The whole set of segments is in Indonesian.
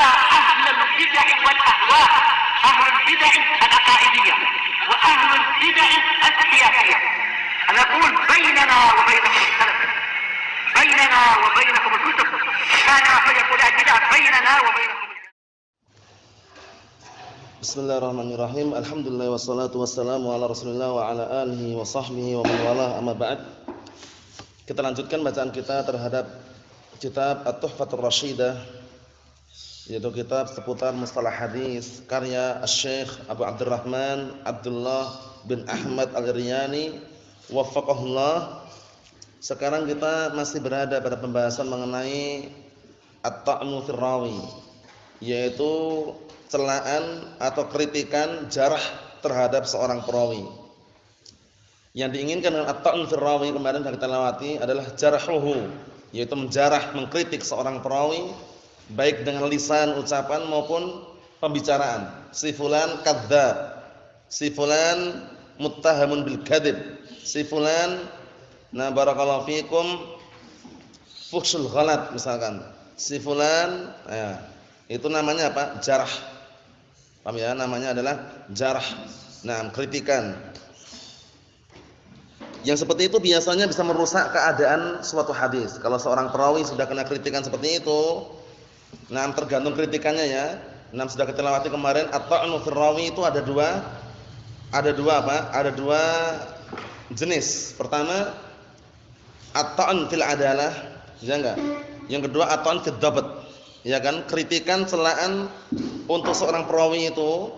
على أهل البدع والأهواء، أهل البدع العقائدية وأهل البدع السياسية. أنا أقول بيننا وبينكم السلف، بيننا وبينكم الكتب، كان فيقول البدع بيننا وبينكم. Bismillahirrahmanirrahim. Alhamdulillah wassalatu wassalamu ala Rasulillah wa ala alihi wa sahbihi wa man walah, amma ba'd. Kita lanjutkan bacaan kita terhadap kitab At-Tuhfatur Rashidah, yaitu kitab seputar mustalah hadis karya Asy-Syaikh Abu Abdurrahman Abdullah bin Ahmad Al-Riyani waffaqahullah. Sekarang kita masih berada pada pembahasan mengenai at-ta'nu fir rawi, yaitu celaan atau kritikan, jarah terhadap seorang perawi. Yang diinginkan dengan at-ta'nu fir rawi kemarin yang kita lewati adalah jarahuhu, yaitu menjarah, mengkritik seorang perawi baik dengan lisan, ucapan maupun pembicaraan. Si fulan kadzdzab, si fulan muttahamun bil kadzib, si fulan barakallahu fikum fuhsyul ghalat misalkan. Si fulan itu namanya apa? Jarah. Paham ya? Namanya adalah jarah. Kritikan. Yang seperti itu biasanya bisa merusak keadaan suatu hadis. Kalau seorang perawi sudah kena kritikan seperti itu, tergantung kritikannya ya. Sudah kita lewati kemarin, at-ta'nu fir rawi itu ada dua apa? Ada dua jenis. Pertama, at-ta'n fil adalah, ya enggak? Yang kedua, at-ta'n fid dhabt. Ya kan, kritikan, celaan untuk seorang perawi itu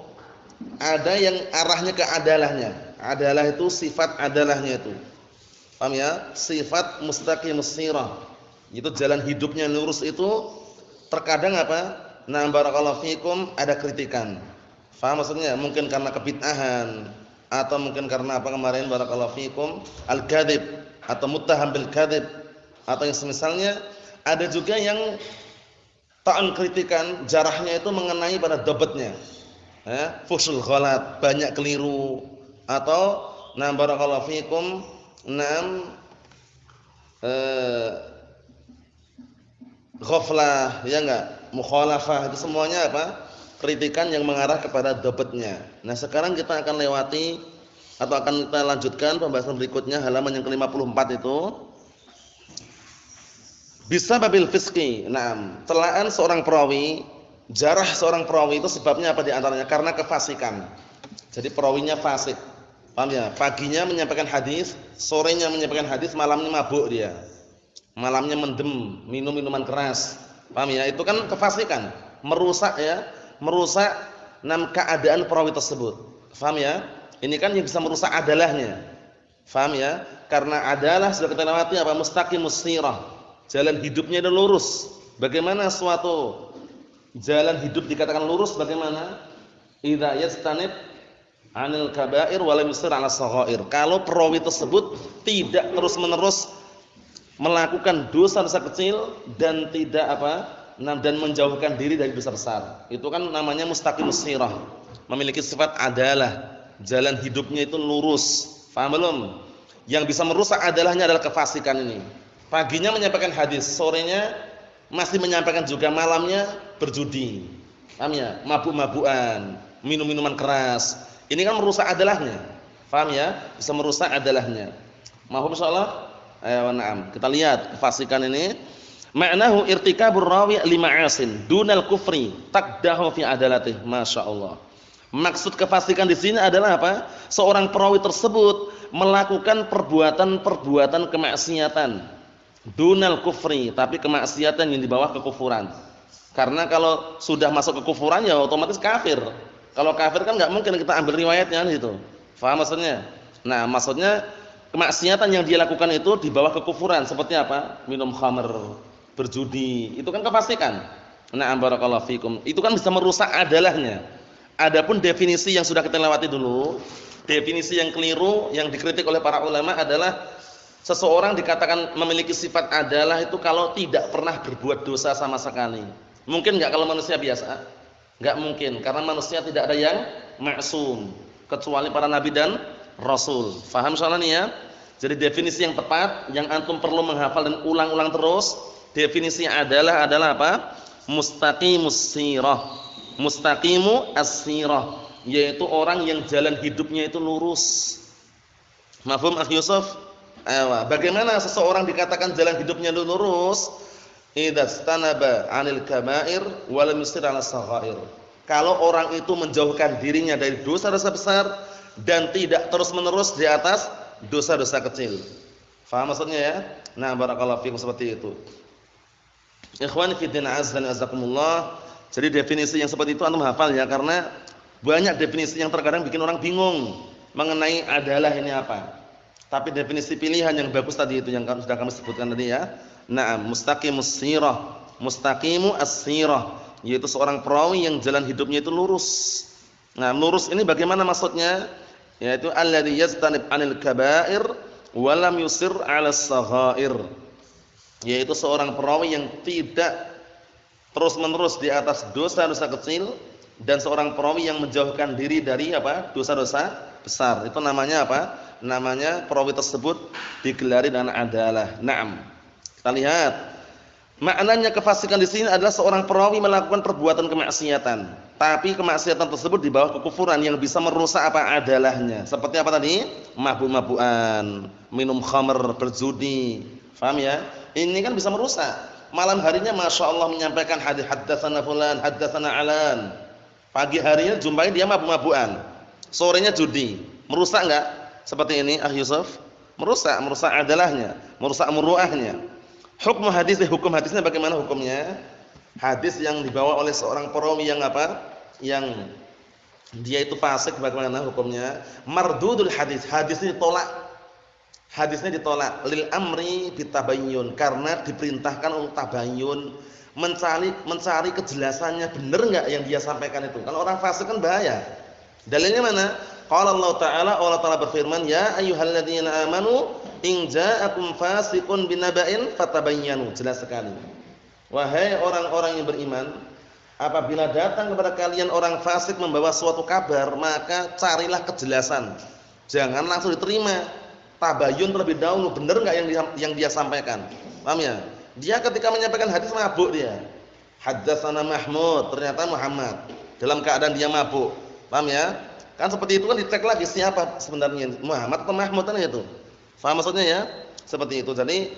ada yang arahnya ke adalahnya. Adalah itu sifat adalahnya itu. Paham ya? Sifat mustaqimus sirah. Itu jalan hidupnya lurus itu terkadang apa? Barakallahu fikum ada kritikan. Paham maksudnya? Mungkin karena kebid'ahan atau mungkin karena apa kemarin barakallahu fikum al-kadzib atau muttaham bil kadzib atau yang semisalnya. Ada juga yang ta'an kritikan, jarahnya itu mengenai pada dhabatnya. Fuhsyul ghalat, banyak keliru atau barakallahu fikum ghaflah, ya enggak? Mukhalafah, itu semuanya apa? Kritikan yang mengarah kepada dhabatnya. Sekarang kita akan lewati atau akan kita lanjutkan pembahasan berikutnya halaman yang ke-54 itu. Bisa babil fiski. Celaan seorang perawi, jarah seorang perawi itu sebabnya apa di antaranya? Karena kefasikan. Jadi perawinya fasik. Paham ya? Paginya menyampaikan hadis, sorenya menyampaikan hadis, malamnya mabuk dia. Malamnya mendem, minum minuman keras. Paham ya? Itu kan kefasikan, merusak ya, merusak keadaan perawi tersebut. Paham ya? Ini kan yang bisa merusak adalahnya. Paham ya? Karena adalah sudah kita lewati apa? Mustaqimus sirah. Jalan hidupnya itu lurus. Bagaimana suatu jalan hidup dikatakan lurus? Bagaimana? Idza yastanib 'anil kaba'ir wa lam yusir 'ala shaghair. Kalau perawi tersebut tidak terus-menerus melakukan dosa-dosa kecil dan tidak dan menjauhkan diri dari dosa besar. Itu kan namanya mustaqimus sirah. Memiliki sifat adalah, jalan hidupnya itu lurus. Paham belum? Yang bisa merusak adalahnya adalah kefasikan ini. Paginya menyampaikan hadis, sorenya masih menyampaikan juga, malamnya berjudi. Paham ya? Mabuk-mabukan, minum-minuman keras. Ini kan merusak adalahnya. Paham ya? Bisa merusak adalahnya. Mahum insyaallah? Ayo na'am. Kita lihat kefasikan ini. Ma'nahu irtikabur rawi lima'asin dunal kufri taqdahu fi adalatih. Masyaallah. Maksud kefasikan di sini adalah apa? Seorang perawi tersebut melakukan perbuatan-perbuatan kemaksiatan. Dunal kufri, tapi kemaksiatan yang di bawah kekufuran. Karena kalau sudah masuk kekufuran ya otomatis kafir. Kalau kafir kan nggak mungkin kita ambil riwayatnya gitu. Faham maksudnya? Maksudnya kemaksiatan yang dia lakukan itu di bawah kekufuran. Seperti apa? Minum khamr, berjudi. Itu kan kefasikan. Barakallahu fikum. Itu kan bisa merusak adalahnya. Adapun definisi yang sudah kita lewati dulu, definisi yang keliru yang dikritik oleh para ulama adalah seseorang dikatakan memiliki sifat adalah itu kalau tidak pernah berbuat dosa sama sekali. Mungkin enggak kalau manusia biasa? Enggak mungkin, karena manusia tidak ada yang maksum kecuali para nabi dan rasul. Faham soalnya nih ya? Jadi definisi yang tepat yang antum perlu menghafal dan ulang-ulang terus, definisi adalah apa? mustaqimus sirah. Mustaqimu as-sirah, yaitu orang yang jalan hidupnya itu lurus. Mafhum Akh Yusuf? Bagaimana seseorang dikatakan jalan hidupnya lurus? Idza stanaba 'anil kaba'ir wa lam yusir 'ala saghair. Kalau orang itu menjauhkan dirinya dari dosa-dosa besar dan tidak terus-menerus di atas dosa-dosa kecil. Faham maksudnya ya? Nah, barakallahu fikum seperti itu. Ikhwani fi din azza wa jazakumullah. Jadi definisi yang seperti itu antum hafal ya, karena banyak definisi yang terkadang bikin orang bingung mengenai adalah ini apa. Tapi definisi pilihan yang bagus tadi itu yang sudah kami sebutkan tadi ya. Naam, mustaqimus sirah, mustaqimu as-sirah, yaitu seorang perawi yang jalan hidupnya itu lurus. Nah, lurus ini bagaimana maksudnya? Yaitu alladzi yastanib 'anil kaba'ir wa lam yusir 'ala as-saghair. Yaitu seorang perawi yang tidak terus-menerus di atas dosa-dosa kecil dan seorang perawi yang menjauhkan diri dari apa? Dosa-dosa besar. Itu namanya apa? Namanya perawi tersebut digelari dengan adalah. Naam. Kita lihat. Maknanya kefasikan di sini adalah seorang perawi melakukan perbuatan kemaksiatan, tapi kemaksiatan tersebut di bawah kekufuran yang bisa merusak apa adalahnya. Seperti apa tadi? Mabuk-mabukan, minum khamr, berjudi. Paham ya? Ini kan bisa merusak. Malam harinya Masya Allah menyampaikan hadis haddatsana fulan, haddatsana alan. Pagi harinya jumpai dia mabuk-mabukan. Sorenya judi. Merusak enggak? Seperti ini Akh Yusuf? Merusak adalahnya, merusak muruahnya. Hukum hadisnya bagaimana hukumnya? Hadis yang dibawa oleh seorang perawi yang apa? Yang dia itu fasik, bagaimana hukumnya? Mardudul hadis. Hadisnya ditolak. Hadisnya ditolak lil amri bitabayyun, karena diperintahkan untuk tabayyun, mencari kejelasannya benar enggak yang dia sampaikan itu. Kan orang fasik kan bahaya. Dalilnya mana? Qala Allah Ta'ala berfirman, ya ayyuhalladzina amanu in ja'akum fasiqun binaba'in fatabayyanu. Jelas sekali. Wahai orang-orang yang beriman, apabila datang kepada kalian orang fasik membawa suatu kabar, maka carilah kejelasan. Jangan langsung diterima. Tabayun terlebih dahulu, benar enggak yang dia sampaikan. Paham ya? Dia ketika menyampaikan hadis mabuk dia. Haddatsana Mahmud, ternyata Muhammad. Dalam keadaan dia mabuk. Paham ya? Kan seperti itu kan dicek lagi siapa sebenarnya, Muhammad atau Mahmud kan itu. Paham maksudnya ya? Seperti itu. Jadi,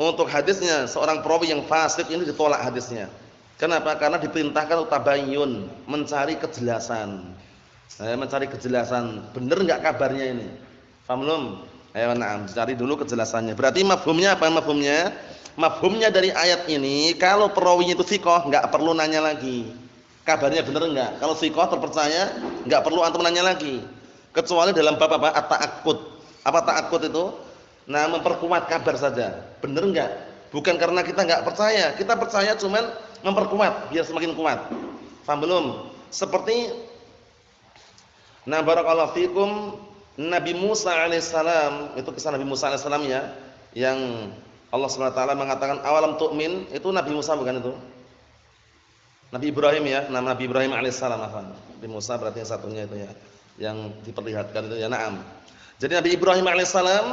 untuk hadisnya seorang perawi yang fasik ini ditolak hadisnya. Kenapa? Karena diperintahkan untuk tabayyun, mencari kejelasan. Mencari kejelasan, benar enggak kabarnya ini? Paham belum? Ayo cari dulu kejelasannya. Berarti mafhumnya apa mafhumnya? Mafhumnya dari ayat ini, kalau perawinya itu thiqah, enggak perlu nanya lagi. Kabarnya benar enggak? Kalau thiqah terpercaya, enggak perlu antum nanya lagi. Kecuali dalam bab apa? At-ta'akkud. Apa ta'akkud itu? Nah, memperkuat kabar saja. Benar enggak? Bukan karena kita enggak percaya. Kita percaya cuman memperkuat biar semakin kuat. Paham belum? Seperti barakallahu fikum, Nabi Musa alaihissalam, itu kisah Nabi Musa alaihissalam ya, yang Allah SWT mengatakan awalam tu'min, itu Nabi Musa bukan itu? Nabi Ibrahim ya, nama Nabi Ibrahim alaihissalam. Nabi Musa berarti yang satunya itu ya, yang diperlihatkan itu ya, na'am. Jadi Nabi Ibrahim alaihissalam,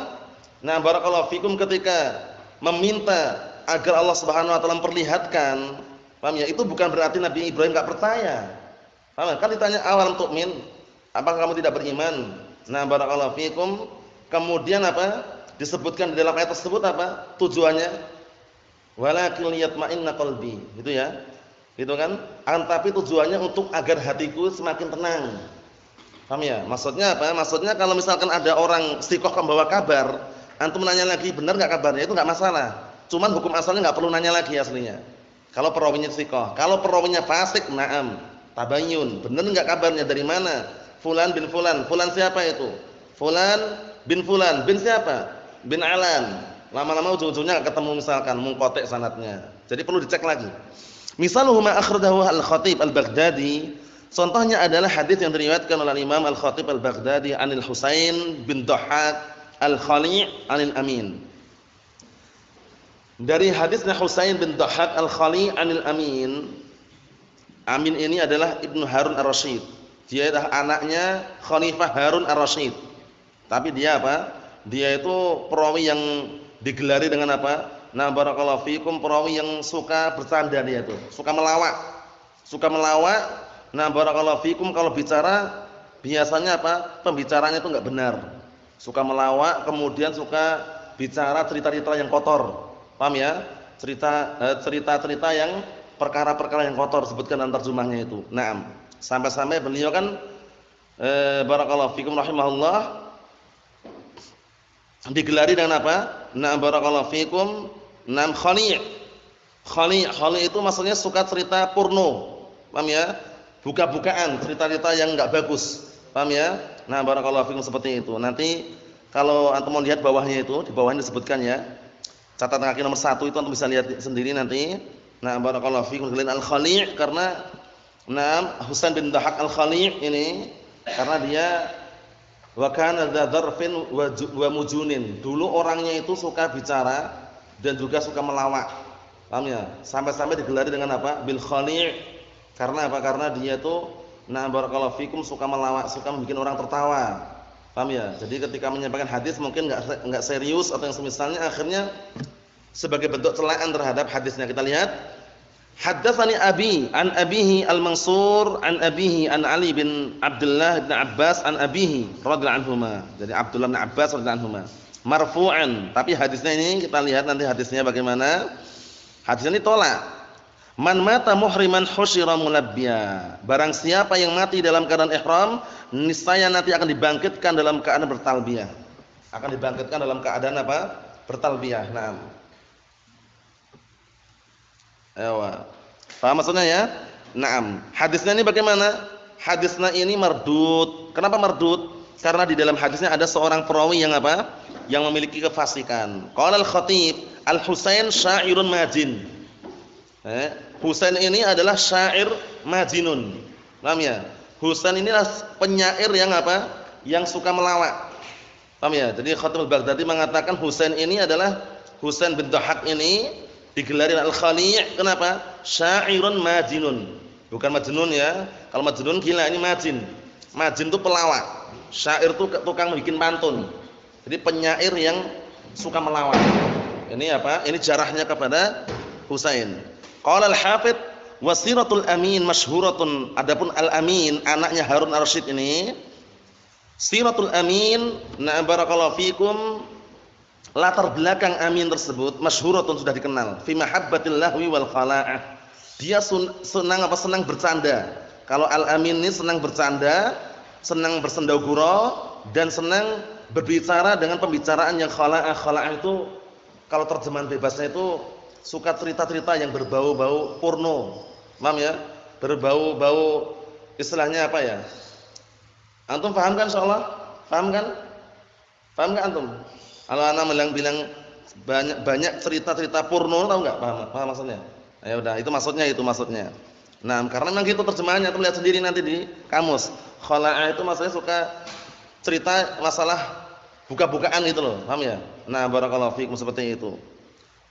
barakallahu fikum, ketika meminta agar Allah Subhanahu wa taala memperlihatkan, paham ya? Itu bukan berarti Nabi Ibrahim enggak percaya. Paham? Kan ditanya awalam tu'min, apakah kamu tidak beriman? Barakallahu fikum. Kemudian apa? Disebutkan di dalam ayat tersebut apa? Tujuannya walakin liyatma'inna qalbi. Gitu ya. Gitu kan? Tapi tujuannya untuk agar hatiku semakin tenang. Paham ya? Maksudnya apa? Maksudnya kalau misalkan ada orang istiqoh membawa kabar, antum nanya lagi, benar enggak kabarnya? Itu enggak masalah. Cuman hukum asalnya enggak perlu nanya lagi aslinya. Kalau perawinya istiqoh. Kalau perawinya fasik, tabayyun. Benar enggak kabarnya, dari mana? Fulan bin Fulan. Fulan siapa itu? Fulan. Bin siapa? Bin Alan. Lama-lama ujung-ujungnya enggak ketemu, misalkan mungkotek sanadnya. Jadi perlu dicek lagi. Misaluhu ma akhrajahu Al-Khatib Al-Baghdadi. Contohnya adalah hadis yang diriwayatkan oleh Imam Al-Khatib Al-Baghdadi anil Husain bin Dhahhak Al-Khali' anil Amin. Dari hadisnya Husain bin Dhahhak Al-Khali' anil Amin. Amin ini adalah Ibnu Harun Ar-Rasyid. Dia adalah anaknya Khalifah Harun Ar-Rasyid. Tapi dia apa? Dia itu perawi yang digelari dengan apa? Nah, barakallahu fikum, perawi yang suka bercanda dia tuh, suka melawak. Suka melawak. Nah, barakallahu fikum, kalau bicara biasanya apa? Pembicaranya itu enggak benar. Suka melawak, kemudian suka bicara cerita-cerita yang kotor. Paham ya? Cerita-cerita yang perkara-perkara yang kotor, sebutkan dalam terjemahnya itu. Naam. Sampai-sampai beliau kan barakallahu fikum rahimahullah digelari dengan apa? Naam barakallahu fikum, naam khali'. Khali' itu maksudnya suka cerita porno. Paham ya? Buka-bukaan, cerita-cerita yang enggak bagus. Paham ya? Nah, barakallahu fikum seperti itu. Nanti kalau antum mau lihat bawahnya itu, di bawahnya disebutkan ya. Catatan kaki nomor 1 itu antum bisa lihat sendiri nanti. Nah, barakallahu fikum al-Khali' karena Husain bin Dahak al-Khali' ini karena dia wa kana dzarfin wa mujunin. Dulu orangnya itu suka bicara dan juga suka melawak. Paham ya? Sampai-sampai digelari dengan apa? Bil Khali'. Karena apa? Karena dia itu barakallahu fikum suka melawak, suka membuat orang tertawa. Paham ya? Jadi ketika menyampaikan hadis mungkin enggak serius atau yang semisalnya, akhirnya sebagai bentuk celaan terhadap hadisnya. Kita lihat, haddatsani abi an abihi al-Mansur an abihi an Ali bin Abdullah bin Abbas an abihi radhiyallahu anhuma. Jadi Abdullah bin Abbas radhiyallahu anhuma marfu'an, tapi hadisnya ini kita lihat nanti hadisnya bagaimana. Hadisnya ini tolak. Man mata muhriman husyira mulabbiya. Barang siapa yang mati dalam keadaan ihram, niscaya nanti akan dibangkitkan dalam keadaan bertalbiyah. Akan dibangkitkan dalam keadaan apa? Bertalbiyah. Naam. Ewa. Paham maksudnya ya? Naam. Hadisnya ini bagaimana? Hadisnya ini mardud. Kenapa mardud? Karena di dalam hadisnya ada seorang perawi yang apa? Yang memiliki kefasikan. Qala al-Khatib, Al-Husain syairun majin. Husain ini adalah syair majinun. Paham ya? Husain inilah penyair yang apa? Yang suka melawak. Paham ya? Jadi Khatib al-Baghdadi mengatakan Husain ini adalah Husain bin Dahak ini digelari al-Khali'. Kenapa? Syairun majinun. Bukan majnun ya. Kalau majnun gila, ini majin. Majin itu pelawak. Syair itu tukang bikin pantun. Jadi penyair yang suka melawak. Ini apa? Ini jarahnya kepada Husain. Qala al-Hafidz wasiratul amin masyhuratun. Adapun al-Amin anaknya Harun ar-Rasyid ini, siratul amin, na barakallahu fikum, latar belakang Amin tersebut masyhuratun, sudah dikenal, fi mahabbatil lahwi wal khala'ah. Dia senang apa? Senang bercanda. Kalau al-Amin ini senang bercanda, senang bersendau gurau dan senang berbicara dengan pembicaraan yang khala'ah. Khala'ah itu kalau terjemahan bebasnya itu suka cerita-cerita yang berbau-bau porno. Paham ya? Berbau-bau, istilahnya apa ya? Antum paham kan insyaallah? Paham kan? Paham enggak antum? Kalau ana bilang banyak cerita-cerita porno, tahu enggak? Paham maksudnya? Ya udah, itu maksudnya. Nah, karena memang gitu terjemahannya, antum lihat sendiri nanti di kamus. Khala'ah itu maksudnya suka cerita masalah buka-bukaan gitu loh, paham ya? Nah, barakallahu fikum, seperti itu.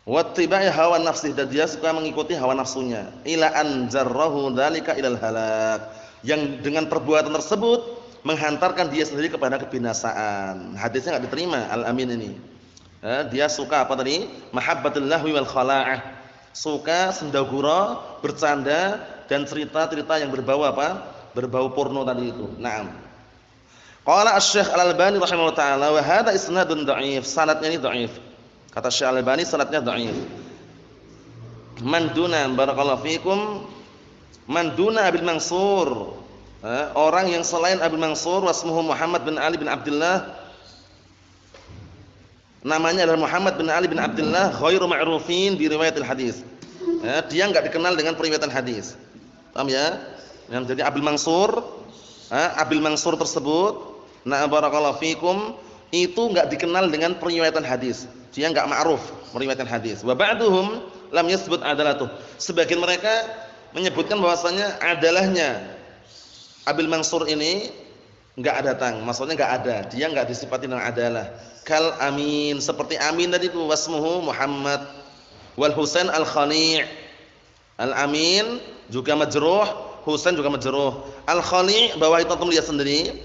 Wattiba'i hawa nafsih, dan dia suka mengikuti hawa nafsunya. Ila an jarrahu dzalika ilal halak, yang dengan perbuatan tersebut menghantarkan dia sendiri kepada kebinasaan. Hadisnya enggak diterima al-Amin ini. Dia suka apa tadi? Mahabbatul lahwi wal khala'ah. Suka sendau gurau, bercanda dan cerita-cerita yang berbau apa? Berbau porno tadi itu. Naam. Qala Asy-Syaikh Al-Albani rahimahullah taala, wa hadza isnadun dhaif. Sanadnya ini dhaif. Kata Syekh Al-Albani sanadnya dhaif. Man duna barakallahu fikum, man duna Abil Mansur. Orang yang selain Abil Mansur, wasmuhu Muhammad bin Ali bin Abdullah. Namanya adalah Muhammad bin Ali bin Abdullah, ghairu ma'rufin bi riwayatil hadis. Dia enggak dikenal dengan periwayatan hadis. Paham ya? Yang jadi Abil Mansur, Abil Mansur tersebut, na barakallahu fikum, itu enggak dikenal dengan periwayatan hadis. Dia enggak ma'ruf meriwayatkan hadis. Wa ba'duhum lam yasbut adalatuh. Sebagian mereka menyebutkan bahwasanya adalahnya Abil Mansur ini enggak datang, maksudnya enggak ada. Dia enggak disifati dengan adalah. Kal Amin, seperti Amin tadi itu, wasmuhu Muhammad wal Husain al-Khali'. Al-Amin juga majruh, Husain juga majruh. Al-Khali' bawah itu antum lihat sendiri.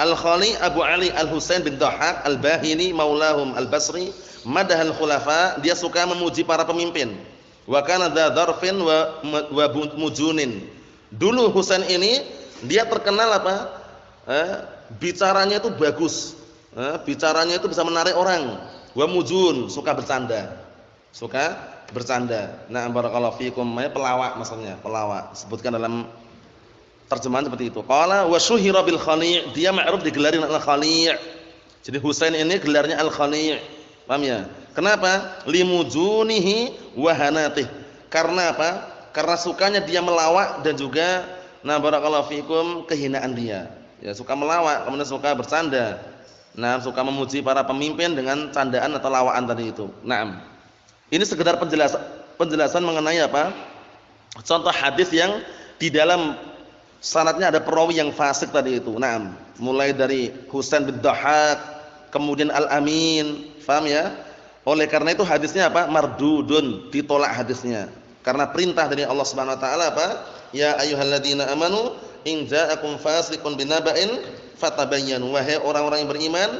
Al-Khali Abu Ali Al-Husain bin Dhahhak Al-Bahili maulahum Al-Basri madahal khulafa, dia suka memuji para pemimpin. Wa kana dza dzarfin wa mujunin. Dulu Husain ini dia terkenal apa? Bicaranya itu bagus. Bicaranya itu bisa menarik orang. Wa mujun, suka bercanda. Suka bercanda. Nah, barakallahu fikum, pelawak maksudnya, pelawak. Sebutkan dalam terjemahan seperti itu. Qala wa syuhira bil Khali', dia ma'ruf digelarin al-Khali'. Jadi Husain ini gelarnya al-Khali'. Paham ya? Kenapa? Limujunihi wa hanatih. Karena apa? Karena sukanya dia melawak dan juga nah barakallahu fikum kehinaan dia. Ya, suka melawak, kemudian suka bercanda. Nah, suka memuji para pemimpin dengan candaan atau lawaan tadi itu. Naam. Ini sekedar penjelasan mengenai apa? Contoh hadis yang di dalam sanadnya ada perawi yang fasik tadi itu. Naam. Mulai dari Husain bin Dhahhak, kemudian Al-Amin. Paham ya? Oleh karena itu hadisnya apa? Mardudun, ditolak hadisnya. Karena perintah dari Allah Subhanahu wa taala apa? Ya ayyuhalladzina amanu in ja'akum fasiqun binaba'in fatabayyanu. Wahai orang-orang yang beriman,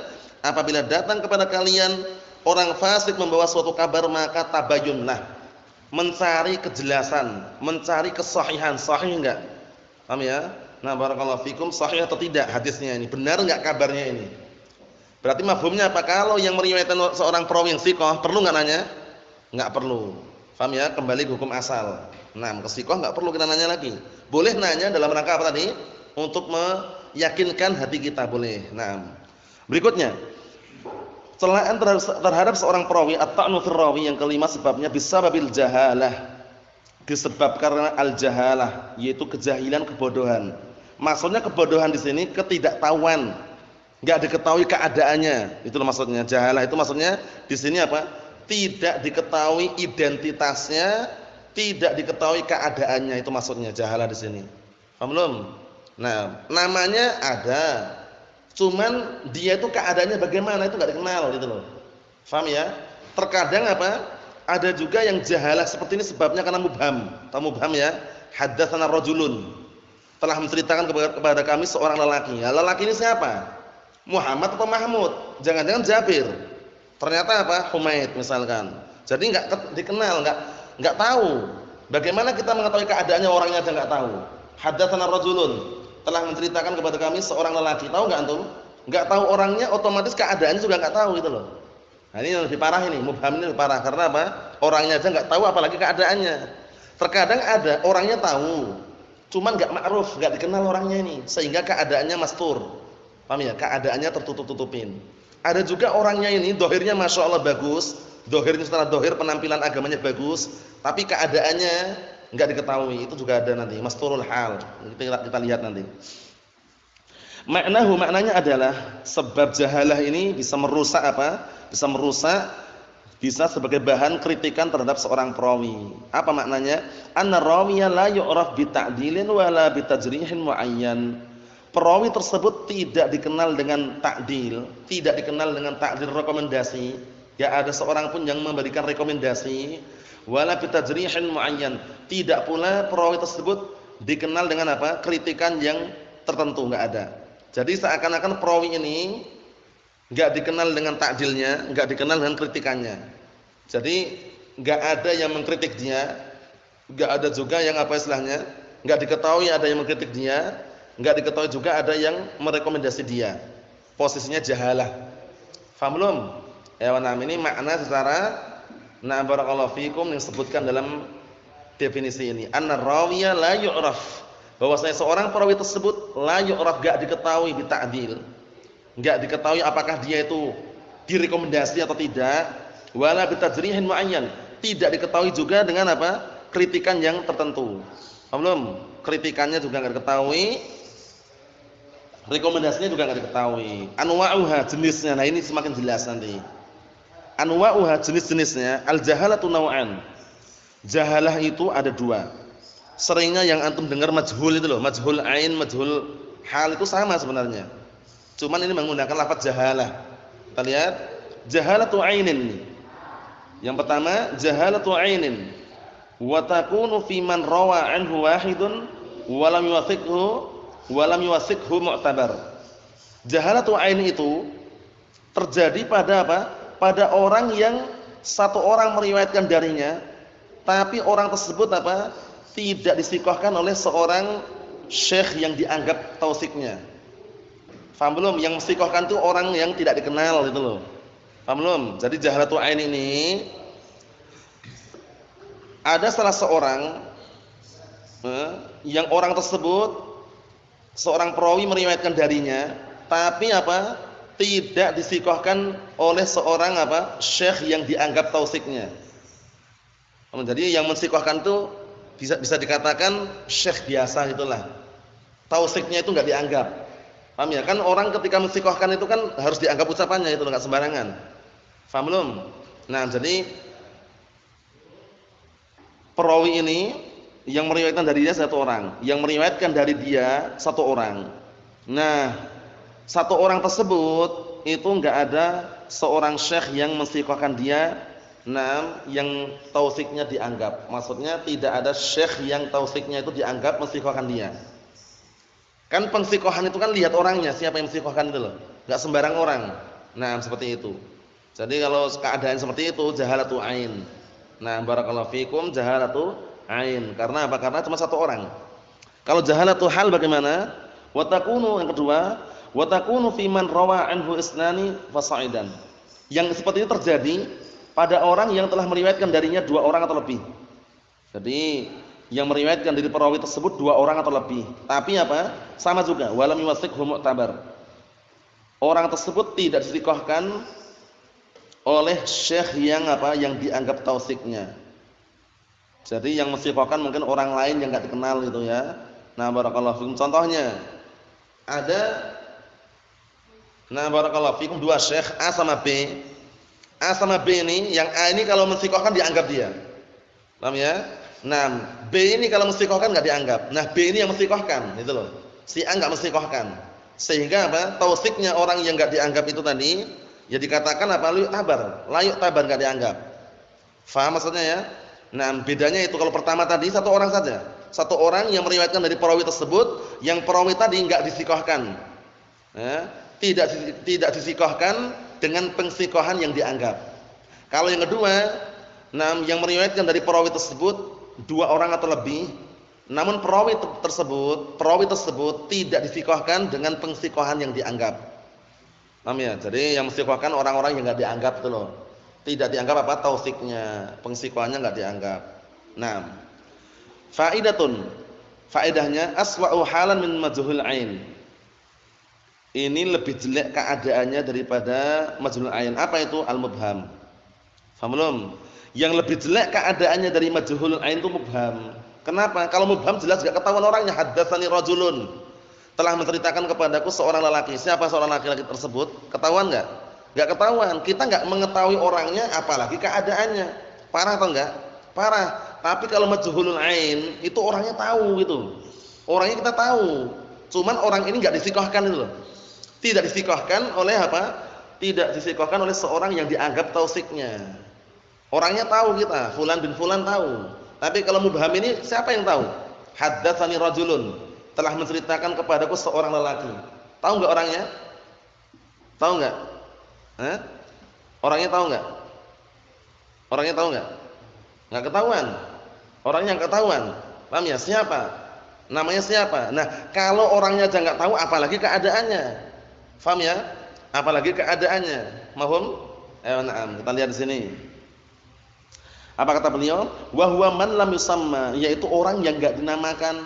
apabila datang kepada kalian orang fasik membawa suatu kabar, maka tabayyunlah. Mencari kejelasan, mencari kesahihan, sahih enggak? Paham ya? Nah, barakallahu fikum, sahih atau tidak hadisnya ini? Benar enggak kabarnya ini? Berarti mafhumnya apa? Kalau yang meriwayatkan seorang perawi yang thiqah, perlu enggak nanya? Enggak perlu. Paham ya? Kembali ke hukum asal. Nah, ke thiqah enggak perlu kita nanya lagi. Boleh nanya dalam rangka apa tadi? Untuk meyakinkan hati kita, boleh. Nah, berikutnya, celaan terhadap seorang perawi, at-ta'nu fir rawi, yang kelima sebabnya bisababil jahalah. Disebabkan al-jahalah, yaitu kejahilan, kebodohan. Maksudnya kebodohan di sini ketidaktahuan. Enggak diketahui keadaannya, itu maksudnya. Jahalah itu maksudnya di sini apa? Tidak diketahui identitasnya, tidak diketahui keadaannya, itu maksudnya jahalah di sini. Paham belum? Nah, namanya ada, cuman dia itu keadaannya bagaimana itu enggak dikenal gitu loh. Paham ya? Terkadang apa? Ada juga yang jahalah seperti ini sebabnya karena mubham. Tahu mubham ya? Haddatsana rajulun, telah menceritakan kepada kami seorang lelaki. Ya, lelaki ini siapa? Muhammad atau Mahmud? Jangan-jangan Jabir. Ternyata apa? Humaid misalkan. Jadi enggak dikenal, enggak tahu. Bagaimana kita mengetahui keadaannya, orangnya aja enggak tahu. Haddatsana rajulun, telah menceritakan kepada kami seorang lelaki. Tahu enggak antum? Enggak tahu orangnya, otomatis keadaannya juga enggak tahu gitu loh. Nah, ini yang lebih parah ini, mubham ini lebih parah karena apa? Orangnya aja enggak tahu apalagi keadaannya. Terkadang ada orangnya tahu, cuman enggak ma'ruf, enggak dikenal orangnya ini, sehingga keadaannya mastur. Paham ya? Keadaannya tertutup-tutupin. Ada juga orangnya ini dohirnya masya Allah bagus, dohirnya setelah dohir penampilan agamanya bagus, tapi keadaannya enggak diketahui. Itu juga ada nanti, masturul hal. Kita lihat nanti. Maknanya adalah sebab jahalah ini bisa merusak apa? Bisa sebagai bahan kritikan terhadap seorang perawi. Apa maknanya? Anna rawiya la yu'raf bi ta'dilin wala bi tajrihin muayyan. Perawi tersebut tidak dikenal dengan ta'dil, tidak dikenal dengan ta'dil rekomendasi. Ya, ada seorang pun yang memberikan rekomendasi, wala bi tajrihin muayyan. Tidak pula perawi tersebut dikenal dengan apa? Kritikan yang tertentu, enggak ada. Jadi seakan-akan perawi ini enggak dikenal dengan ta'dilnya, enggak dikenal dengan kritikannya. Jadi enggak ada yang mengkritik dia, enggak ada juga yang apa istilahnya? Enggak diketahui ada yang mengkritik dia. Enggak diketahui juga ada yang merekomendasi dia. Posisinya jahalah. Faham belum? Ya, ini makna secara barakallahu fikum yang disebutkan dalam definisi ini. Anna rawiya la yu'raf. Bahwasanya seorang perawi tersebut la yu'raf, enggak diketahui bi ta'dil. Enggak diketahui apakah dia itu direkomendasi atau tidak. Wala bi tajrihin muayyan. Tidak diketahui juga dengan apa? Kritikan yang tertentu. Paham belum? Kritikannya juga enggak diketahui. Rekomendasinya juga enggak diketahui. Anwa'uha, jenisnya. Nah, ini semakin jelas nanti. Anwa'uha, jenis-jenisnya. Al-jahalatu naw'an. Jahalah itu ada dua. Seringnya yang antum dengar majhul itu loh, majhul ain, majhul hal itu sama sebenarnya. Cuman ini menggunakan lafaz jahalah. Kita lihat, jahalatu ainin. Yang pertama, jahalatu ainin. Wa takunu fi man rawa anhu wahidun wa lam yuwathiqhu mu'tabar. Jahalatu ain itu terjadi pada apa? Pada orang yang satu orang meriwayatkan darinya, tapi orang tersebut apa? Tidak disikohkan oleh seorang syekh yang dianggap tausiknya. Faham belum? Yang mensikohkan itu orang yang tidak dikenal gitu loh. Paham belum? Jadi jahalatu ain ini ada salah seorang yang orang tersebut seorang perawi meriwayatkan darinya, tapi apa? Tidak disikohkan oleh seorang apa? Syekh yang dianggap tausiknya. Jadi yang mensikohkan itu bisa dikatakan syekh biasa itulah. Tausiknya itu enggak dianggap. Paham ya? Kan orang ketika mensikohkan itu kan harus dianggap ucapannya itu enggak sembarangan. Paham belum? Nah, jadi perawi ini yang meriwayatkan dari dia satu orang, yang meriwayatkan dari dia satu orang. Nah, satu orang tersebut itu enggak ada seorang syekh yang mensikohkan dia, yang tausiknya dianggap. Maksudnya tidak ada syekh yang tausiknya itu dianggap mensikohkan dia. Kan pensikohan itu kan lihat orangnya, siapa yang mensikohkan itu loh. Enggak sembarang orang. Nah, seperti itu. Jadi kalau keadaan seperti itu jahalatu ain. Nah, barakallahu fikum jahalatu ain. Karena apa? Karena cuma satu orang. Kalau jahalatu hal bagaimana? Wa takunu yang kedua, wa takunu fi man rawa anhu isnani fasa'idan. Yang seperti ini terjadi pada orang yang telah meriwayatkan darinya dua orang atau lebih. Jadi yang meriwayatkan dari perawi tersebut dua orang atau lebih. Tapi apa? Sama juga, walam yuwathiqhu mu'tabar. Orang tersebut tidak disikohkan oleh syekh yang apa? Yang dianggap tausiknya. Jadi yang mensikohkan mungkin orang lain yang enggak dikenal gitu ya. Nah, barakallahu fikum. Contohnya ada barakallahu fikum dua syekh A sama B. A sama B ini, yang A ini kalau mensikohkan dianggap dia. Paham ya? Nah, B ini kalau mensikohkan enggak dianggap. Nah, B ini yang mensikohkan, gitu loh. Si A enggak mensikohkan. Sehingga apa? Tausiknya orang yang enggak dianggap itu tadi, ya dikatakan apa? Layuk tabar enggak dianggap. Faham maksudnya ya? Nah, bedanya itu kalau pertama tadi satu orang saja. Satu orang yang meriwayatkan dari perawi tersebut, yang perawi tadi enggak disikohkan. Ya, tidak disikohkan dengan pensikohan yang dianggap. Kalau yang kedua, yang meriwayatkan dari perawi tersebut dua orang atau lebih, namun perawi tersebut tidak disikohkan dengan pensikohan yang dianggap. Paham ya? Jadi yang mensikohkan orang-orang yang enggak dianggap itu loh. Tidak dianggap apa? Tausiknya, pensikohannya enggak dianggap. Nah, faidatun. Faedahnya aswa'u halan min majhul ain. Ini lebih jelek keadaannya daripada majhul ain. Apa itu? Al-mubham. Paham belum? Yang lebih jelek keadaannya dari majhul ain itu mubham. Kenapa? Kalau mubham jelas enggak ketahuan orangnya. Haddatsani rajulun. Telah menceritakan kepadaku seorang lelaki. Siapa seorang laki-laki tersebut? Ketahuan enggak? Enggak ketahuan. Kita enggak mengetahui orangnya apalagi keadaannya. Parah atau enggak? Parah. Tapi kalau majhulul ain itu orangnya tahu gitu. Orangnya kita tahu. Cuman orang ini enggak disikohkan itu loh. Tidak disikohkan oleh apa? Tidak disikohkan oleh seorang yang dianggap tausiknya. Orangnya tahu kita, fulan bin fulan tahu. Tapi kalau mubham ini siapa yang tahu? Haddatsani rajulun, telah menceritakan kepadaku seorang lelaki. Tahu enggak orangnya? Tahu enggak? Orangnya tahu enggak? Orangnya tahu enggak? Enggak ketahuan. Orangnya enggak ketahuan. Paham ya? Siapa? Namanya siapa? Nah, kalau orangnya aja enggak tahu apalagi keadaannya. Paham ya? Apalagi keadaannya. Mahum? Na'am. Kita lihat di sini. Apa kata beliau? Wa huwa man lam yusamma, yaitu orang yang enggak dinamakan,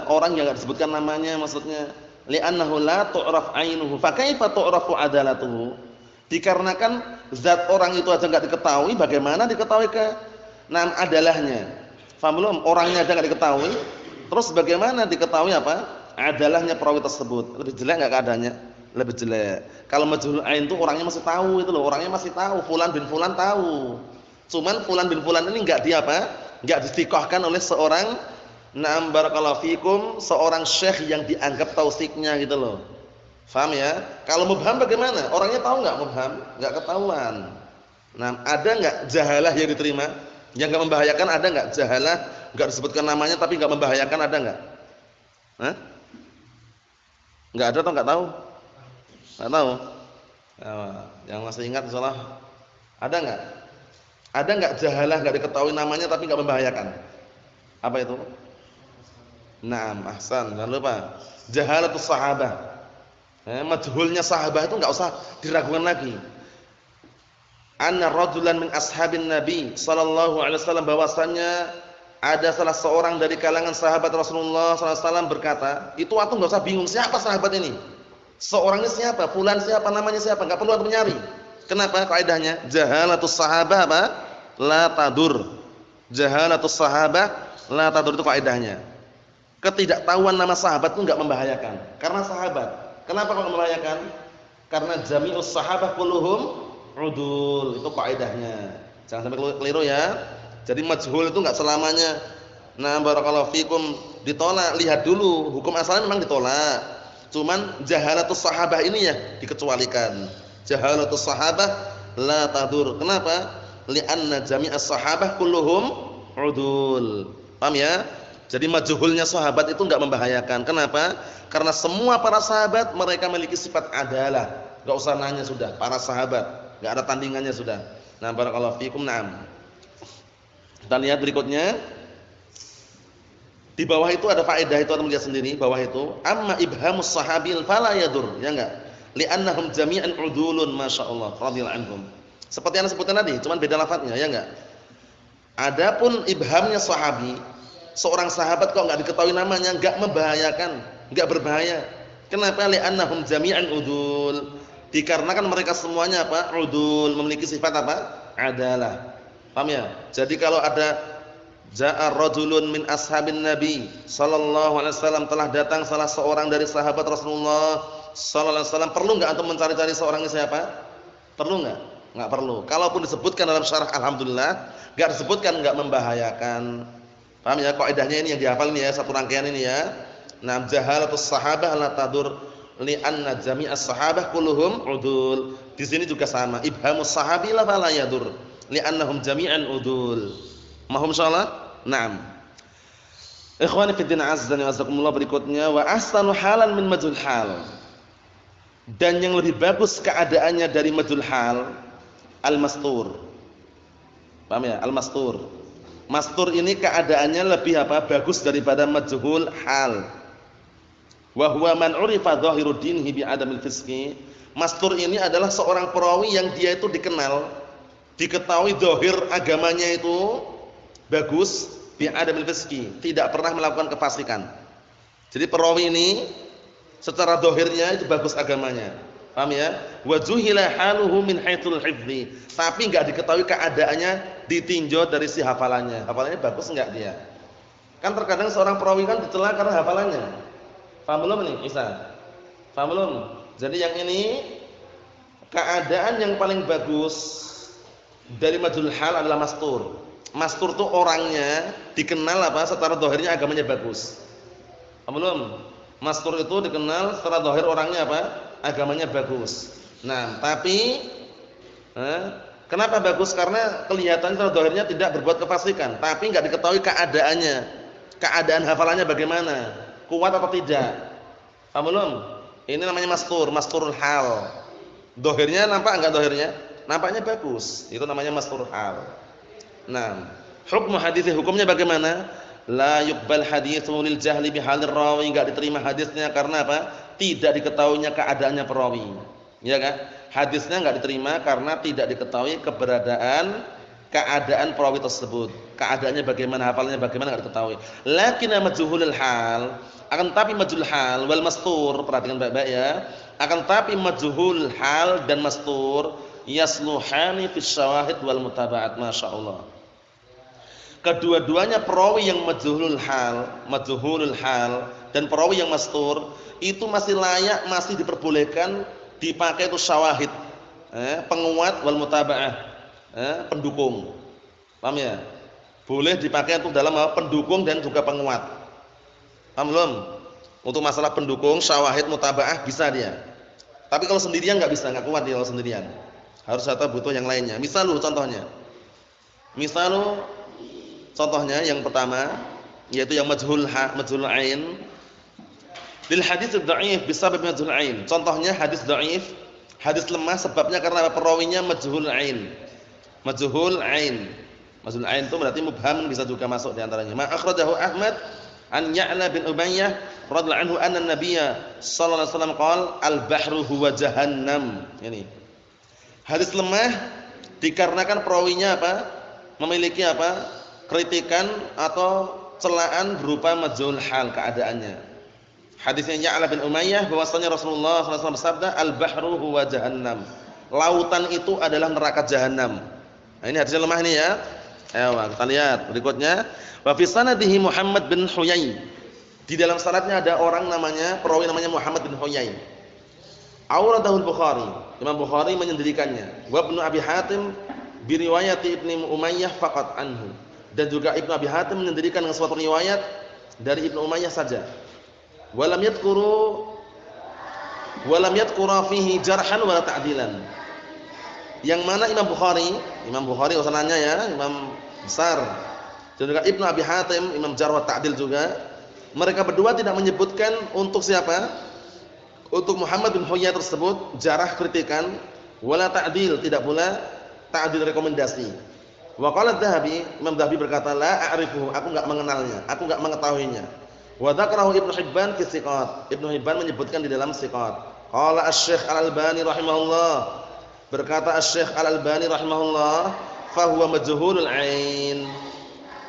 orang yang enggak disebutkan namanya maksudnya. Li'annahu la tu'raf 'ainuhu, fa kaifa tu'rafu 'adalatuhu? Dikarenakan zat orang itu aja enggak diketahui, bagaimana diketahui adalahnya? Faham belum? Orangnya aja enggak diketahui, terus bagaimana diketahui apa? Adalahnya perawi tersebut. Lebih jelek enggak keadaannya? Lebih jelek. Kalau majhul ain itu orangnya masih tahu itu loh, orangnya masih tahu, fulan bin fulan tahu. Cuman fulan bin fulan ini enggak enggak disikohkan oleh seorang barakallahu fikum, seorang syekh yang dianggap tausiknya gitu loh. Paham ya? Kalau mubham bagaimana? Orangnya tahu enggak mubham? Enggak ketahuan. Nah, ada enggak jahalah yang diterima? Yang enggak membahayakan ada enggak? Jahalah enggak disebutkan namanya tapi enggak membahayakan ada enggak? Enggak ada atau enggak tahu? Enggak tahu. Yang masih ingat insyaallah ada enggak? Ada enggak jahalah enggak diketahui namanya tapi enggak membahayakan? Apa itu? Naam, ahsan. Jangan lupa. Jahalatus sahabah. Majhulnya sahabat itu enggak usah diragukan lagi. Anna rajulan min ashabin Nabi sallallahu alaihi wasallam, bahwasanya ada salah seorang dari kalangan sahabat Rasulullah sallallahu alaihi wasallam berkata, itu antum enggak usah bingung siapa sahabat ini. Seorang ini siapa? Fulan siapa? Namanya siapa? Enggak perlu antum nyari. Kenapa? Kaidahnya jahalatus sahabah apa? La tadur. Jahalatus sahabah la tadur, itu kaidahnya. Ketidaktahuan nama sahabat itu enggak membahayakan. Karena sahabat. Kenapa kok membahayakan? Karena jami'us sahabah kulluhum udul, itu kaidahnya. Jangan sampai keliru ya. Jadi majhul itu enggak selamanya. Nah, barakallahu fikum, ditolak. Lihat dulu, hukum asalnya memang ditolak. Cuman jahalatus sahabah ini ya dikecualikan. Jahalatus sahabah la tadur. Kenapa? Li'anna jami'as sahabah kulluhum udul. Paham ya? Jadi majhulnya sahabat itu enggak membahayakan. Kenapa? Karena semua para sahabat mereka memiliki sifat adalah. Enggak usah nanya sudah, para sahabat, enggak ada tandingannya sudah. Nah, barakallahu fikum. Naam. Kita lihat berikutnya. Di bawah itu ada faedah, itu antum lihat sendiri bawah itu. Amma ibhamus sahabil fala yadur, ya enggak? Li'annahum jami'an udulun masyaallah radhiyallahu anhum. Seperti yang disebutkan tadi, cuman beda lafadznya, ya enggak? Adapun ibhamnya sahabi, seorang sahabat kok enggak diketahui namanya, enggak membahayakan, enggak berbahaya. Kenapa? Li'annahum jami'an udul. Dikarenakan mereka semuanya apa? Udul, memiliki sifat apa? Adalah. Paham ya? Jadi kalau ada ja'a rajulun min ashabin Nabi sallallahu alaihi wasallam, telah datang salah seorang dari sahabat Rasulullah sallallahu alaihi wasallam, perlu enggak antum mencari-cari seorang ini siapa? Perlu enggak? Enggak perlu. Kalaupun disebutkan dalam syarah alhamdulillah, enggak disebutkan enggak membahayakan. Paham ya? Kaidahnya ini yang dihafal ini ya, satu rangkaian ini ya. Nah, jahalatus sahabah la tadur li'anna jami'as sahabah kulluhum udul. Di sini juga sama. Ibhamus sahabi la fala yadur li'annahum jami'an udul. Mahum insyaallah? Naam. Ikhwani fi din azza wa jazakumullah, berikutnya wa ahsanu halan min majhul hal. Dan yang lebih bagus keadaannya dari majhul hal al-mastur. Paham ya? Al-mastur. Mastur ini keadaannya lebih apa? Bagus daripada majhul hal. Wa huwa man urifa dhahiru dinhi bi adamil fisqi. Mastur ini adalah seorang perawi yang dia itu dikenal, diketahui zahir agamanya itu bagus, bi adamil fisqi, tidak pernah melakukan kefasikan. Jadi perawi ini secara zahirnya itu bagus agamanya. Paham ya? Wa juhila haluhu min haitsul hifdzi. Tapi enggak diketahui keadaannya ditinjau dari si hafalannya. Hafalannya bagus enggak dia? Kan terkadang seorang perawi kan dicela karena hafalannya. Paham belum nih, Isa? Paham belum? Jadi yang ini keadaan yang paling bagus dari majhul hal adalah mastur. Mastur itu orangnya dikenal apa? Secara zahirnya agamanya bagus. Paham belum? Mastur itu dikenal secara zahir orangnya apa? Agamanya bagus. Nah, tapi kenapa bagus? Karena kelihatan secara zahirnya tidak berbuat kefasikan, tapi enggak diketahui keadaannya. Keadaan hafalannya bagaimana? Kuat atau tidak? Paham belum? Ini namanya mastur, masturul hal. Zahirnya nampak enggak zahirnya? Nampaknya bagus. Itu namanya masturul hal. Nah, hukum hadis, hukumnya bagaimana? La yuqbal haditsu lil jahli bi halir rawi, enggak diterima hadisnya karena apa? Tidak diketahuinya keadaannya perawi. Ya kan? Hadisnya enggak diterima karena tidak diketahui keadaan perawi tersebut. Keadaannya bagaimana, hafalnya bagaimana enggak diketahui. Lakin majhulul hal, akan tapi majhul hal wal mastur, perhatikan baik-baik ya. Akan tapi majhul hal dan mastur yasluhani fi syawahid wal mutaba'at, masyaallah. Kedua-duanya perawi yang majhulul hal dan perawi yang mastur itu masih layak, masih diperbolehkan dipakai itu syawahid, penguat wal mutaba'ah, pendukung. Paham ya? Boleh dipakai untuk dalam pendukung dan juga penguat. Paham belum? Untuk masalah pendukung, syawahid, mutaba'ah bisa dia. Tapi kalau sendirian enggak bisa, enggak kuat dia kalau sendirian. Harus atau butuh yang lainnya. Contohnya yang pertama yaitu yang majhul ain. Lil hadits dhaif bisabab majhul ain. Contohnya hadis dhaif, hadis lemah sebabnya karena perawinya majhul ain. Majhul ain. Majhul ain itu berarti mubham, bisa juga masuk di antaranya. Ma akhrajahu Ahmad an Ya'la bin Umayyah radhiyallahu anhu anna an-nabiyya sallallahu alaihi wasallam qala al-bahru huwa jahannam. Ini. Hadis lemah dikarenakan perawinya apa? Memiliki apa? Kritikan atau celaan berupa majhul hal keadaannya. Hadisnya Ya'la bin Umayyah bahwasanya Rasulullah SAW bersabda al-bahru huwa jahannam. Lautan itu adalah neraka jahanam. Nah, ini hadisnya lemah ini ya. Ayo kita lihat berikutnya. Wa fi sanadihi Muhammad bin Huyai. Di dalam sanadnya ada orang namanya, perawi namanya Muhammad bin Huyai. Awradahu al-Bukhari. Imam Bukhari menyendirikannya. Wa Ibnu Abi Hatim bi riwayati Ibnu Umayyah faqat anhu. Dan juga Ibnu Abi Hatim menyendirikan dengan suatu riwayat dari Ibnu Umayyah saja. Walam yadhkura fihi jarhan wala ta'dilan. Yang mana Imam Bukhari usananya ya, Imam besar. Dan juga Ibnu Abi Hatim, Imam jarh wa ta'dil juga. Mereka berdua tidak menyebutkan untuk siapa? Untuk Muhammad bin Huyai tersebut jarah kritikan, wala ta'dil, tidak pula ta'dil rekomendasi. Wa qala Adz-Dzahabi, Imam Dzahabi berkata la a'rifuhu, aku enggak mengenalnya, aku enggak mengetahuinya. Wa dzakarahu Ibnu Hibban fi Thiqat. Ibnu Hibban menyebutkan di dalam Thiqat. Qala Asy-Syaikh Al-Albani rahimahullah. Berkata Asy-Syaikh Al-Albani rahimahullah, fa huwa majhulul ain.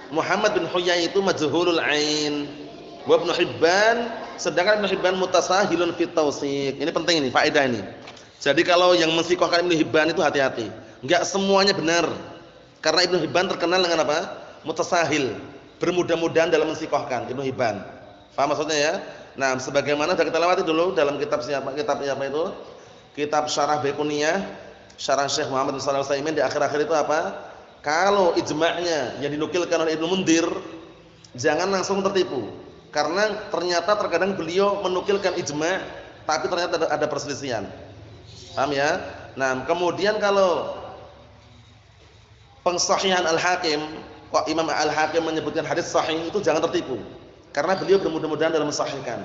Muhammad bin Huyai itu majhulul ain. Wa Ibnu Hibban, sedangkan Ibnu Hibban mutasahilun fit tawsiq. Ini penting ini, faedah ini. Jadi kalau yang menshiqahkan Ibnu Hibban itu hati-hati. Enggak semuanya benar. Karena Ibnu Hibban terkenal dengan apa? Mutasahil. Bermudah-mudahan dalam menshiqahkan Ibnu Hibban. Paham maksudnya ya? Nah, sebagaimana sudah kita lewati dulu dalam kitab siapa? Kitabnya apa itu? Kitab Syarah Baiquniyah, Syarah Syekh Muhammad bin Shalih Al-Utsaimin di akhir-akhir itu apa? Kalau ijma'nya yang dinukilkan oleh Ibnu Mundir, jangan langsung tertipu. Karena ternyata terkadang beliau menukilkan ijma', tapi ternyata ada perselisihan. Paham ya? Nah, kemudian kalau pengsahihan Al-Hakim, kok Imam Al-Hakim menyebutkan hadis sahih, itu jangan tertipu. Karena beliau bermudah-mudahan dalam mensahihkan.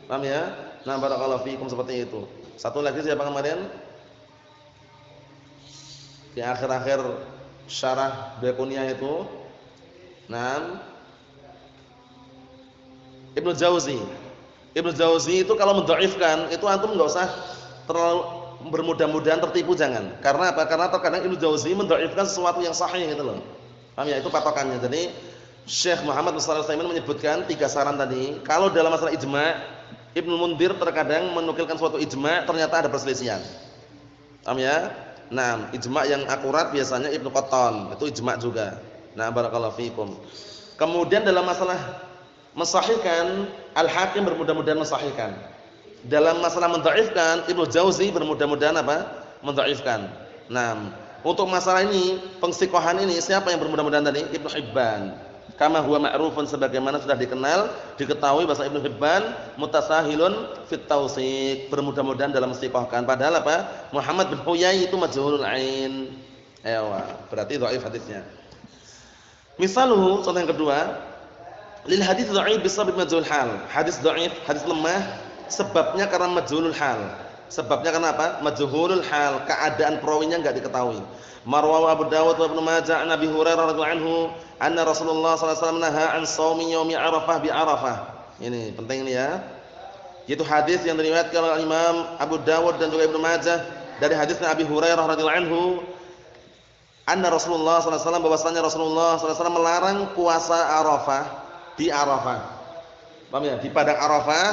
Paham ya? Nah, barakallahu fiikum seperti itu. Satu lagi siapa kemarin? Di akhir-akhir Syarah Baiquniyah itu. Nah, Ibnu Jauzi. Ibnu Jauzi itu kalau mendhaifkan, itu antum enggak usah terlalu bermudah-mudahan tertipu, jangan. Karena apa? Karena terkadang Ibnu Jauzi mendhaifkan sesuatu yang sahih gitu loh. Paham ya? Itu patokannya. Jadi Syekh Muhammad bin Shalih Al-Utsaimin menyebutkan 3 saran tadi. Kalau dalam masalah ijma', Ibnu Mundir terkadang menukilkan suatu ijma', ternyata ada perselisihan. Paham ya? Nah, ijma' yang akurat biasanya Ibnu Qattan, itu ijma' juga. Nah, barakallahu fiikum. Kemudian dalam masalah mensahihkan, Al-Hakim bermudah-mudahan mensahihkan. Dalam masalah mendhaifkan, Ibnu Jauzi bermudah-mudahan apa? Mendhaifkan. Nah, untuk masalah ini, pengsiqahan ini siapa yang bermudah-mudahan tadi? Ibnu Hibban. Kama huwa ma'rufun, sebagaimana sudah dikenal, diketahui bahasa Ibnu Hibban mutasahilun fit tawsiq, bermudah-mudahan dalam menshiqahkan. Padahal apa? Muhammad bin Huyai itu majhulul ain. Berarti dhaif hadisnya. Misaluhu, contoh yang kedua, lil hadits dhaif bisabab majhul hal. Hadis dhaif, hadis lemah sebabnya karena majhulul hal. Sebabnya kenapa? Majhulul hal, keadaan perawinya enggak diketahui. Marwahu Abu Dawud wa Ibnu Majah an Abi Hurairah radhiyallahu anhu anna Rasulullah sallallahu alaihi wasallam naha an shaumi yaumi Arafah bi Arafah. Ini penting ini ya. Itu hadis yang diriwayatkan oleh Imam Abu Dawud dan juga Ibnu Majah dari hadisnya Abi Hurairah radhiyallahu anhu anna Rasulullah sallallahu alaihi wasallam, bahwasanya Rasulullah sallallahu alaihi wasallam melarang puasa Arafah di Arafah. Paham ya? Di padang Arafah,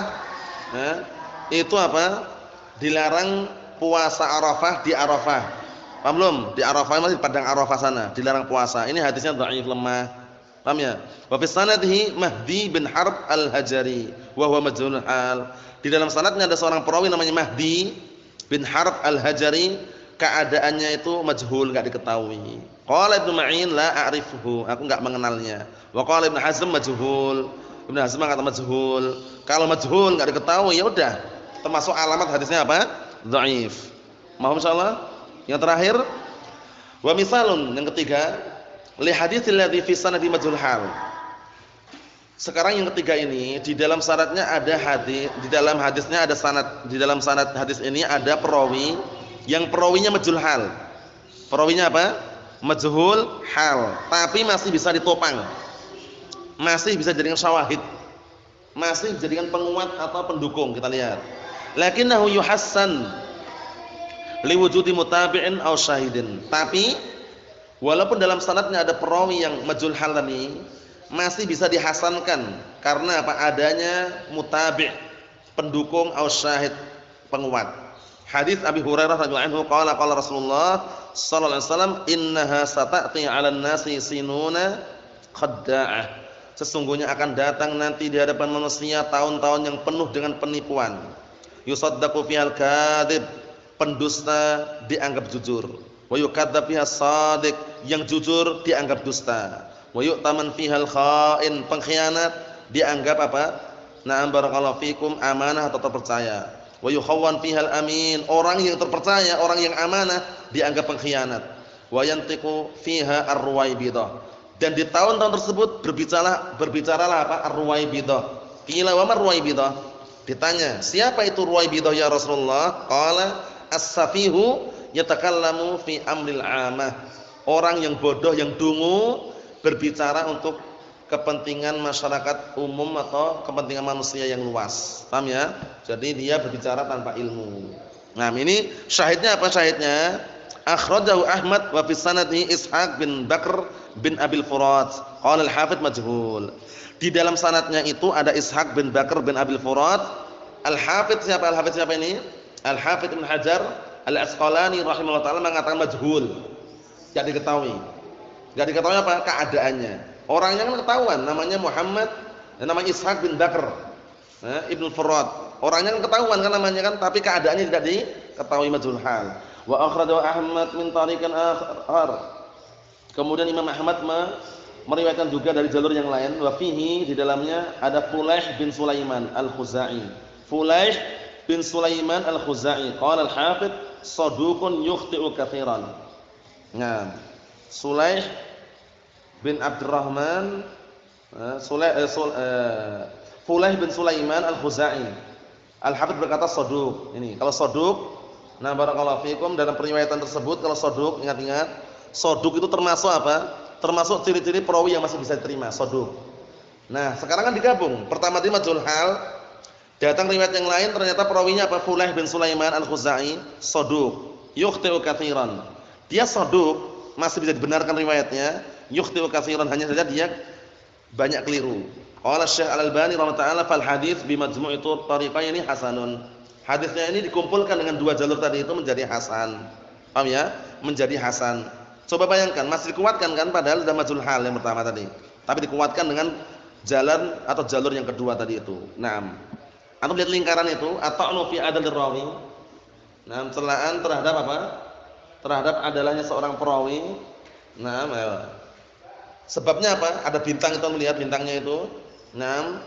itu apa? Dilarang puasa Arafah di Arafah. Paham belum? Di Arafah, masih di padang Arafah sana, dilarang puasa. Ini hadisnya dhaif, lemah. Paham ya? Wa fi sanadihi Mahdi bin Harb Al-Hajari wa huwa majhulul hal. Di dalam sanadnya ada seorang perawi namanya Mahdi bin Harb Al-Hajari, keadaannya itu majhul, enggak diketahui. Qala Ibnu Ma'in la a'rifuhu, aku enggak mengenalnya. Wa qala Ibnu Hazm majhul. Ibnu Hazm kata majhul. Kalau majhul enggak diketahui, ya udah termasuk alamat hadisnya apa? Dhaif. Mohon insyaallah. Yang terakhir, wa misalun, yang ketiga, li haditsil ladzi fi sanadi majhul hal. Sekarang yang ketiga ini, di dalam syaratnya ada hadis, di dalam hadisnya ada sanad, di dalam sanad hadis ini ada perawi yang perawinya majhul hal. Perawinya apa? Majhul hal, tapi masih bisa ditopang. Masih bisa dijadikan syawahid. Masih dijadikan penguat atau pendukung, kita lihat. Lakinnahu yuhassan liwujudi mutabi'in aw syahidin. Tapi walaupun dalam sanadnya ada perawi yang majhul hal tadi, masih bisa dihasankan karena apa? Adanya mutabi', pendukung aw syahid, penguat. Hadis Abi Hurairah radhiyallahu anhu qala qala Rasulullah sallallahu alaihi wasallam innaha sata'ti 'alan nasi sinuna khadda'ah. Sesungguhnya akan datang nanti di hadapan manusia tahun-tahun yang penuh dengan penipuan. Yusaddaqu fihal kadzib, pendusta dianggap jujur. Wa yukadzdzab fiha shadiq, yang jujur dianggap dusta. Wa yu'taman fihal kha'in, pengkhianat dianggap apa? Na'am barakallahu fikum, amanah atau terpercaya. Wa yukhawwan fihal amin, orang yang terpercaya, orang yang amanah dianggap pengkhianat. Wa yantiqu fiha ar-ruwaibidah, dan di tahun-tahun tersebut berbicaralah apa? Ar-ruwaibidah. Qila wa mar-ruwaibidah? Ditanya, siapa itu ruwaibidah ya Rasulullah? Qala as-safihu yatakallamu fi amril 'amah. Orang yang bodoh, yang dungu, berbicara untuk kepentingan masyarakat umum atau kepentingan manusia yang luas. Paham ya? Jadi dia berbicara tanpa ilmu. Nah, ini syahidnya apa syahidnya? Akhrajahu Ahmad wa fi sanadihi Ishaq bin Bakr bin Abil Furat. Qala al-Hafidz majhul. Di dalam sanadnya itu ada Ishaq bin Bakr bin Abil Furat. Al-Hafidz siapa? Al-Hafidz siapa ini? Al-Hafidz Ibnu Hajar Al-Asqalani rahimahullah taala mengatakan majhul. Enggak diketahui. Enggak diketahui apa? Keadaannya. Orangnya kan ketahuan, namanya Muhammad, dan namanya Ishaq bin Bakr Ibnu Furat. Orangnya kan ketahuan kan namanya kan, tapi keadaannya tidak diketahui, majhul hal. Wa akhrajahu Ahmad min tariqan akhar. Kemudian Imam Ahmad meriwayatkan juga dari jalur yang lain. Wa fihi, di dalamnya ada Fulaih bin Sulaiman Al-Khuzai. Fulaih bin Sulaiman Al-Khuzai. Qala al-Hafidz saduqun yukhti'u katsiran. Nah, Sulaih bin Abdurrahman Fulaih bin Sulaiman Al-Khuzai. Al-Hafidz berkata saduq. Ini kalau saduq, nah barakallahu fikum, dalam periwayatan tersebut kalau saduq, ingat-ingat, saduq itu termasuk apa? Termasuk ciri-ciri perawi yang masih bisa diterima, saduq. Nah, sekarang kan digabung. Pertama tadi majhul hal, datang riwayat yang lain ternyata perawinya apa? Fulaih bin Sulaiman Al-Khuzai, saduq, yukhti'u katsiran. Dia saduq, masih bisa dibenarkan riwayatnya, yukhti'u katsiran, hanya saja dia banyak keliru. Qala Syekh Al-Albani rahimahullah taala fal hadits bi majmu'i tariqaini hasanun. Hadisnya ini dikumpulkan dengan dua jalur tadi itu menjadi hasan. Paham ya? Menjadi hasan. Coba bayangkan, masih dikuatkan kan padahal sudah majhul hal yang pertama tadi. Tapi dikuatkan dengan jalan atau jalur yang kedua tadi itu. Naam. Antum lihat lingkaran itu, ata'nu fi adalir rawi. Naam, celaan terhadap apa? Terhadap adalahnya seorang perawi. Naam, ayo. Sebabnya apa? Ada bintang, itu melihat bintangnya itu. Naam.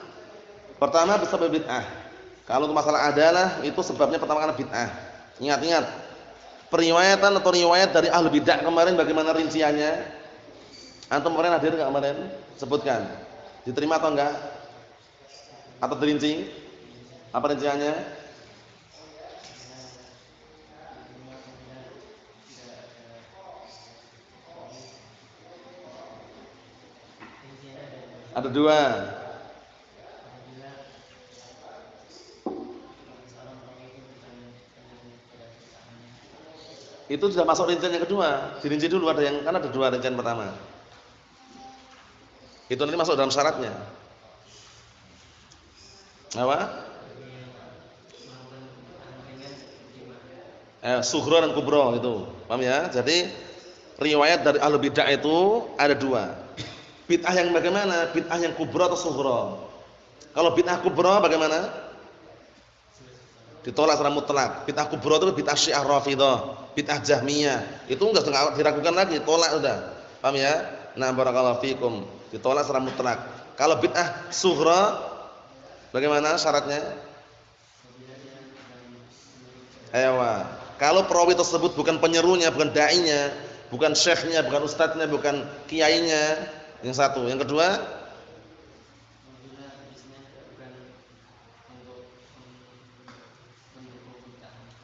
Pertama bisa bid'ah. Kalau untuk masalah adalah itu sebabnya pertama karena bid'ah. Ingat-ingat. Periwayatan atau riwayat dari ahli bid'ah kemarin bagaimana rinciannya? Antum kemarin hadir enggak kemarin? Sebutkan. Diterima atau enggak? Atau dirinci? Apa rinciannya? Ada dua. Itu sudah masuk rincian yang kedua. Dirinci dulu, ada yang kan ada dua rincian pertama. Itu nanti masuk dalam syaratnya. Apa? Sughra dan kubra itu. Paham ya? Jadi riwayat dari ahlu bid'ah itu ada dua. Bid'ah yang bagaimana? Bid'ah yang kubra atau sughra? Kalau bid'ah kubra bagaimana? Ditolak secara mutlak. Bid'ah kubra itu bid'ah Syiah Rafidhah, bid'ah Jahmiyah. Itu enggak diragukan lagi, tolak sudah. Paham ya? Nah, barakallahu fikum. Ditolak secara mutlak. Kalau bid'ah sughra bagaimana syaratnya? Ewa. Kalau perawi tersebut bukan penyerunya, bukan dai-nya, bukan syekhnya, bukan ustadznya, bukan kiainya, yang satu. Yang kedua,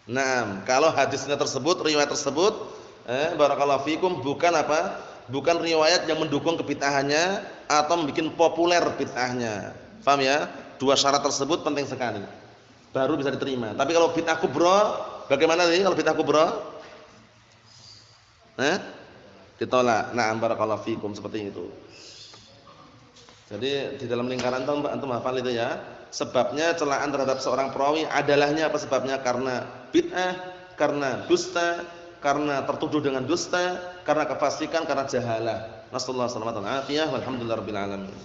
Nah, kalau hadisnya tersebut, riwayat tersebut, barakallahu fikum, bukan apa? Bukan riwayat yang mendukung kebid'ahannya atau membuat populer bid'ahnya. Paham ya? Dua syarat tersebut penting sekali. Baru bisa diterima. Tapi kalau bid'ah kubra, bagaimana nih kalau bid'ah kubra? Ditolak. Na'am, barakallahu fikum, seperti itu. Jadi di dalam lingkaran antum hafal itu ya. Sebabnya celaan terhadap seorang perawi adalahnya apa sebabnya? Karena bid'ah, karena dusta, karena tertuduh dengan dusta, karena kefasikan, karena jahalah. Nasallahu alaihi wasallam. Walhamdulillahirabbil alamin.